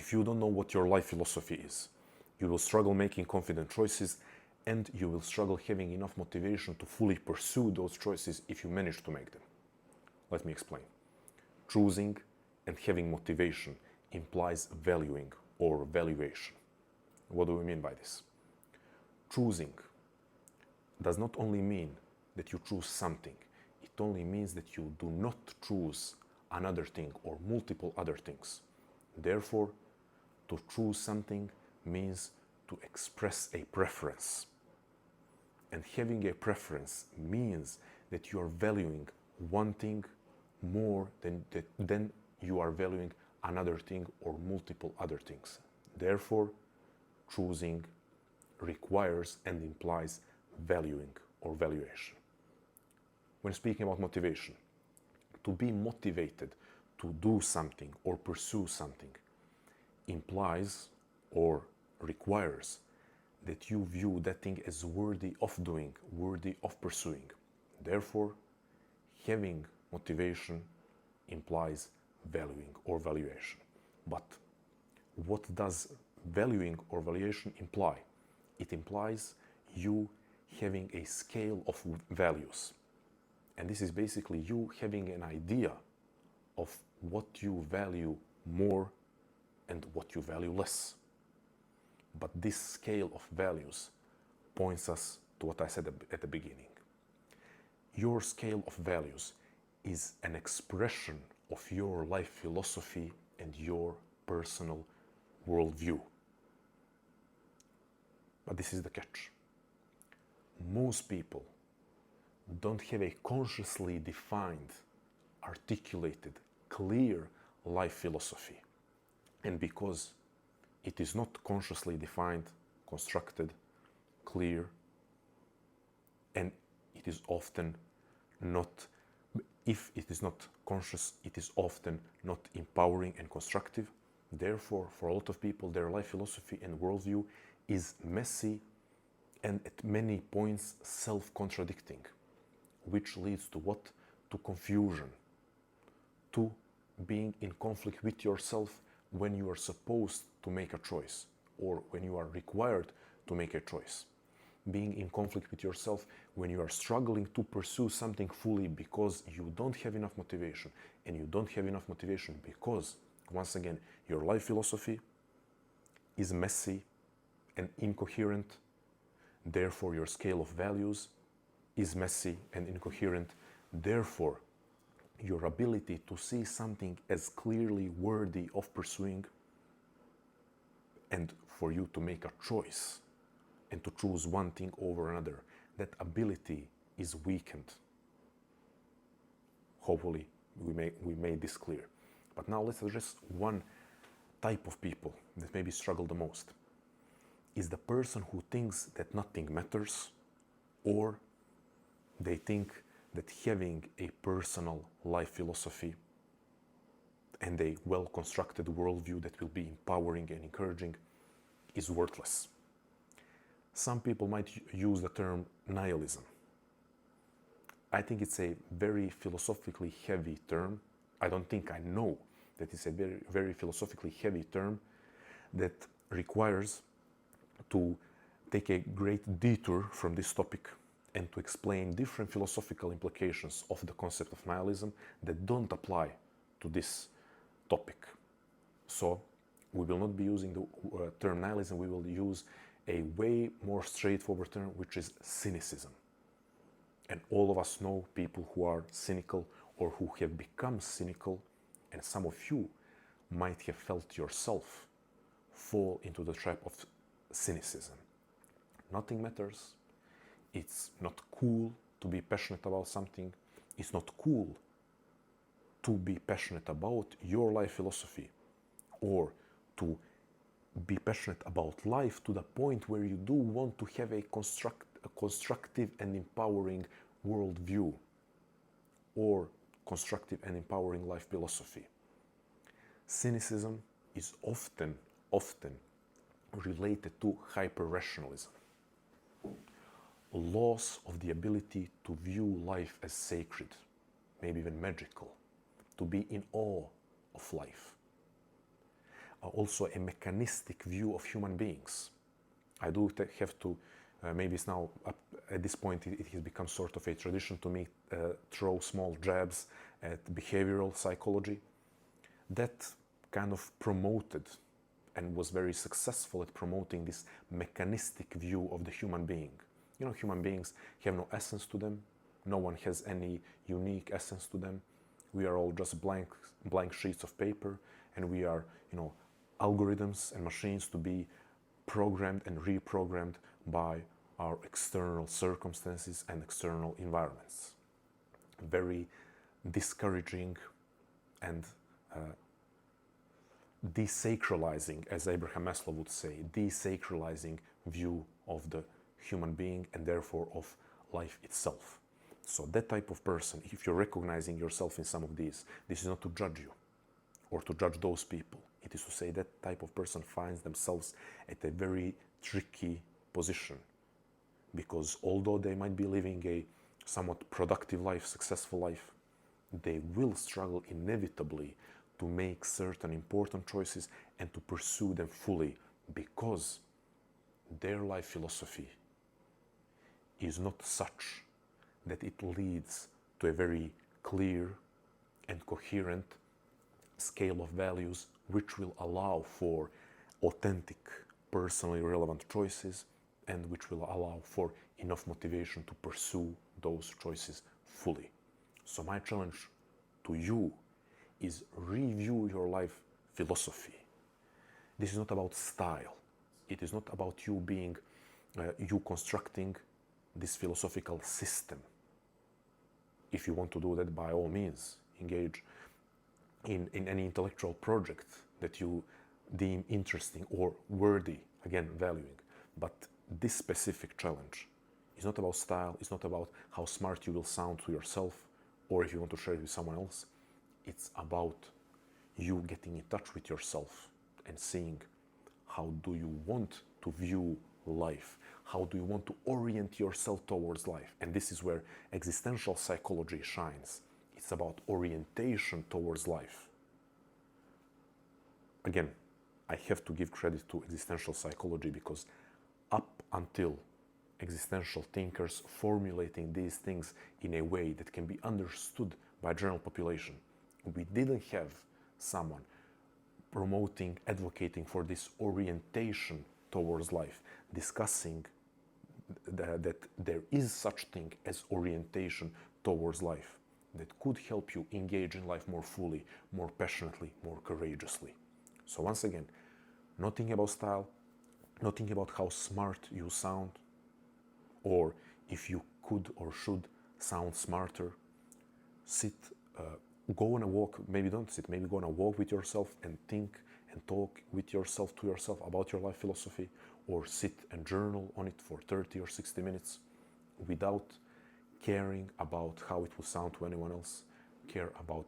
If you don't know what your life philosophy is, you will struggle making confident choices, and you will struggle having enough motivation to fully pursue those choices if you manage to make them. Let me explain. Choosing and having motivation implies valuing or valuation. What do we mean by this? Choosing does not only mean that you choose something, it only means that you do not choose another thing or multiple other things. Therefore, to choose something means to express a preference. And having a preference means that you are valuing one thing more than you are valuing another thing or multiple other things. Therefore, choosing requires and implies valuing or valuation. When speaking about motivation, to be motivated to do something or pursue something implies or requires that you view that thing as worthy of doing, worthy of pursuing. Therefore, having motivation implies valuing or valuation. But what does valuing or valuation imply? It implies you having a scale of values. And this is basically you having an idea of what you value more and what you value less. But this scale of values points us to what I said at the beginning. Your scale of values is an expression of your life philosophy and your personal worldview. But this is the catch. Most people don't have a consciously defined, articulated, clear life philosophy. And because it is not consciously defined, constructed, clear, and it is often not, if it is not conscious, it is often not empowering and constructive. Therefore, for a lot of people, their life philosophy and worldview is messy and at many points self-contradicting, which leads to what? To confusion, to being in conflict with yourself when you are supposed to make a choice or when you are required to make a choice. Being in conflict with yourself when you are struggling to pursue something fully because you don't have enough motivation, and you don't have enough motivation because, once again, your life philosophy is messy and incoherent. Therefore, your scale of values is messy and incoherent. Therefore, your ability to see something as clearly worthy of pursuing and for you to make a choice and to choose one thing over another, that ability is weakened. Hopefully, we made this clear. But now let's address one type of people that maybe struggle the most. Is the person who thinks that nothing matters, or they think that having a personal life philosophy and a well-constructed worldview that will be empowering and encouraging is worthless. Some people might use the term nihilism. I think it's a very philosophically heavy term. I don't think I know that it's a very, very philosophically heavy term that requires to take a great detour from this topic and to explain different philosophical implications of the concept of nihilism that don't apply to this topic. So we will not be using the term nihilism, we will use a way more straightforward term, which is cynicism. And all of us know people who are cynical or who have become cynical, and some of you might have felt yourself fall into the trap of cynicism. Nothing matters. It's not cool to be passionate about something. It's not cool to be passionate about your life philosophy or to be passionate about life to the point where you do want to have a constructive and empowering worldview or constructive and empowering life philosophy. Cynicism is often related to hyper-rationalism. Loss of the ability to view life as sacred, maybe even magical, to be in awe of life. also a mechanistic view of human beings. I do have to, maybe it's now, at this point, it has become sort of a tradition to me, throw small jabs at behavioral psychology. That kind of promoted and was very successful at promoting this mechanistic view of the human being. You know, human beings have no essence to them. No one has any unique essence to them. We are all just blank sheets of paper, and we are, you know, algorithms and machines to be programmed and reprogrammed by our external circumstances and external environments. Very discouraging and desacralizing, as Abraham Maslow would say, desacralizing view of the human being and therefore of life itself. So that type of person, if you're recognizing yourself in some of these, this is not to judge you or to judge those people. It is to say that type of person finds themselves at a very tricky position, because although they might be living a somewhat productive life, successful life, they will struggle inevitably to make certain important choices and to pursue them fully, because their life philosophy is not such that it leads to a very clear and coherent scale of values which will allow for authentic, personally relevant choices, and which will allow for enough motivation to pursue those choices fully. So my challenge to you is review your life philosophy. This is not about style. It is not about you being, you constructing this philosophical system. If you want to do that, by all means, engage in any intellectual project that you deem interesting or worthy, again, valuing. But this specific challenge is not about style, it's not about how smart you will sound to yourself, or if you want to share it with someone else. It's about you getting in touch with yourself and seeing how do you want to view life, how do you want to orient yourself towards life. And this is where existential psychology shines. It's about orientation towards life. Again, I have to give credit to existential psychology, because up until existential thinkers formulating these things in a way that can be understood by general population, we didn't have someone promoting, advocating for this orientation towards life, discussing that there is such thing as orientation towards life that could help you engage in life more fully, more passionately, more courageously. So once again, nothing about style, nothing about how smart you sound, or if you could or should sound smarter. Sit, go on a walk, maybe don't sit, maybe go on a walk with yourself and think and talk with yourself, to yourself, about your life philosophy, or sit and journal on it for 30 or 60 minutes without caring about how it will sound to anyone else. Care about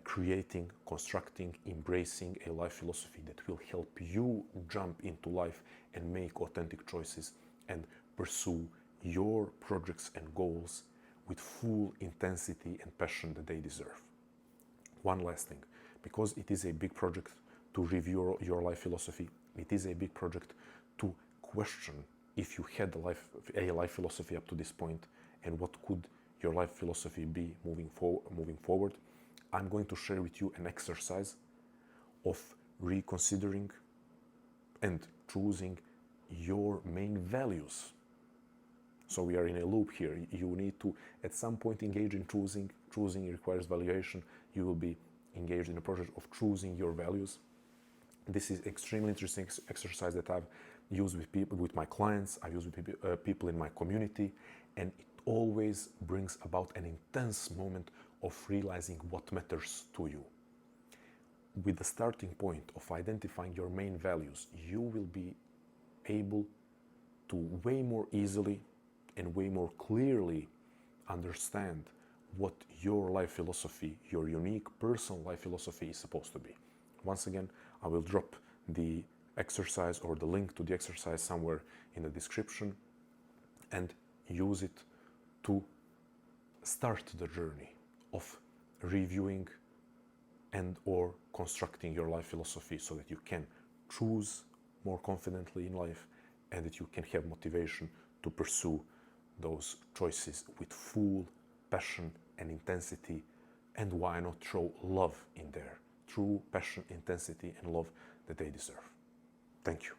creating, constructing, embracing a life philosophy that will help you jump into life and make authentic choices and pursue your projects and goals with full intensity and passion that they deserve. One last thing, because it is a big project to review your life philosophy, it is a big project to question if you had a life philosophy up to this point, and what could your life philosophy be moving forward. I'm going to share with you an exercise of reconsidering and choosing your main values. So we are in a loop here. You need to, at some point, engage in choosing. Choosing requires valuation. You will be engaged in a process of choosing your values. This is extremely interesting exercise that I've used with people, with my clients. I've used with people in my community, and it always brings about an intense moment of realizing what matters to you. With the starting point of identifying your main values, you will be able to way more easily and way more clearly understand what your life philosophy, your unique personal life philosophy, is supposed to be. Once again, I will drop the exercise or the link to the exercise somewhere in the description, and use it to start the journey of reviewing and or constructing your life philosophy so that you can choose more confidently in life and that you can have motivation to pursue those choices with full passion and intensity, and why not show love in there, true passion, intensity and love that they deserve. Thank you.